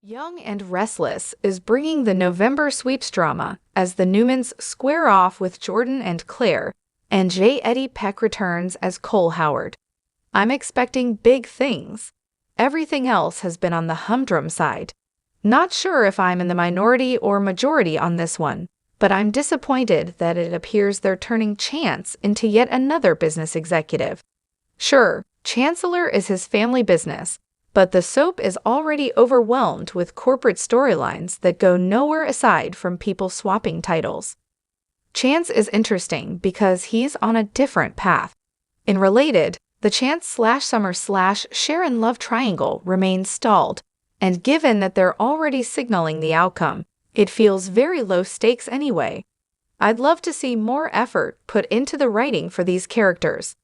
Young and Restless is bringing the November sweeps drama as the Newmans square off with Jordan and Claire, and J. Eddie Peck returns as Cole Howard. I'm expecting big things. Everything else has been on the humdrum side. Not sure if I'm in the minority or majority on this one, but I'm disappointed that it appears they're turning Chance into yet another business executive. Sure, Chancellor is his family business, but the soap is already overwhelmed with corporate storylines that go nowhere aside from people swapping titles. Chance is interesting because he's on a different path. In Related, the Chance/Summer/Sharon love triangle remains stalled, and given that they're already signaling the outcome, it feels very low stakes anyway. I'd love to see more effort put into the writing for these characters.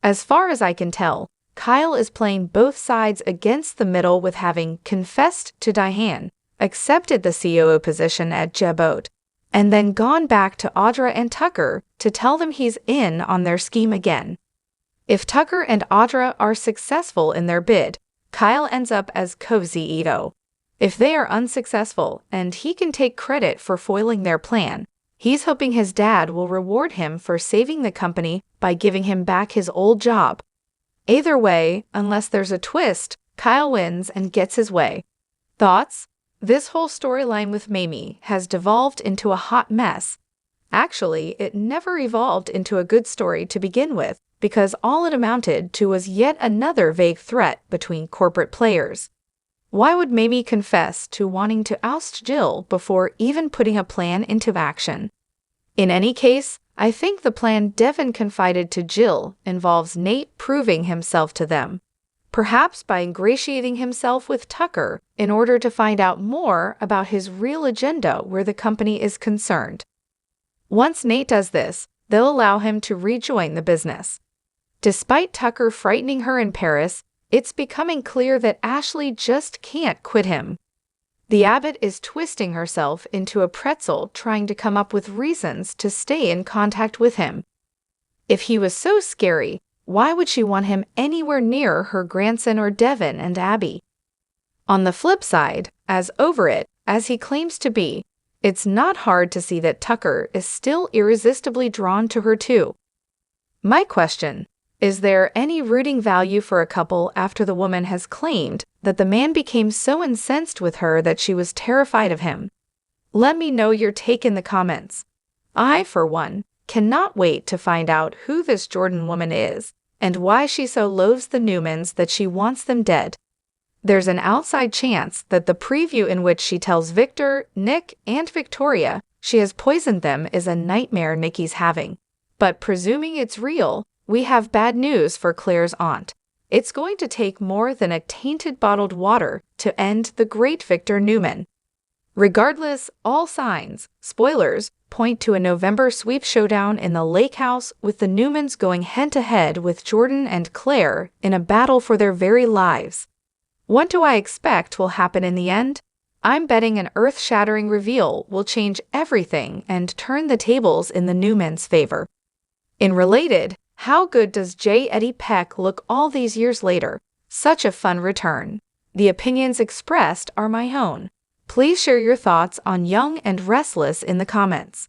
As far as I can tell, Kyle is playing both sides against the middle with having confessed to Diane, accepted the COO position at Jebot, and then gone back to Audra and Tucker to tell them he's in on their scheme again. If Tucker and Audra are successful in their bid, Kyle ends up as Cozy Ito. If they are unsuccessful and he can take credit for foiling their plan, he's hoping his dad will reward him for saving the company by giving him back his old job. Either way, unless there's a twist, Kyle wins and gets his way. Thoughts? This whole storyline with Mamie has devolved into a hot mess. Actually, it never evolved into a good story to begin with, because all it amounted to was yet another vague threat between corporate players. Why would Mamie confess to wanting to oust Jill before even putting a plan into action? In any case, I think the plan Devin confided to Jill involves Nate proving himself to them, perhaps by ingratiating himself with Tucker in order to find out more about his real agenda where the company is concerned. Once Nate does this, they'll allow him to rejoin the business. Despite Tucker frightening her in Paris, it's becoming clear that Ashley just can't quit him. The Abbott is twisting herself into a pretzel trying to come up with reasons to stay in contact with him. If he was so scary, why would she want him anywhere near her grandson or Devin and Abby? On the flip side, as over it as he claims to be, it's not hard to see that Tucker is still irresistibly drawn to her too. My question: is there any rooting value for a couple after the woman has claimed that the man became so incensed with her that she was terrified of him? Let me know your take in the comments. I, for one, cannot wait to find out who this Jordan woman is and why she so loathes the Newmans that she wants them dead. There's an outside chance that the preview in which she tells Victor, Nick, and Victoria she has poisoned them is a nightmare Nikki's having. But presuming it's real, we have bad news for Claire's aunt. It's going to take more than a tainted bottled water to end the great Victor Newman. Regardless, all signs, spoilers, point to a November sweep showdown in the lake house with the Newmans going head-to-head with Jordan and Claire in a battle for their very lives. What do I expect will happen in the end? I'm betting an earth-shattering reveal will change everything and turn the tables in the Newmans' favor. In Related, how good does J. Eddie Peck look all these years later? Such a fun return. The opinions expressed are my own. Please share your thoughts on Young and Restless in the comments.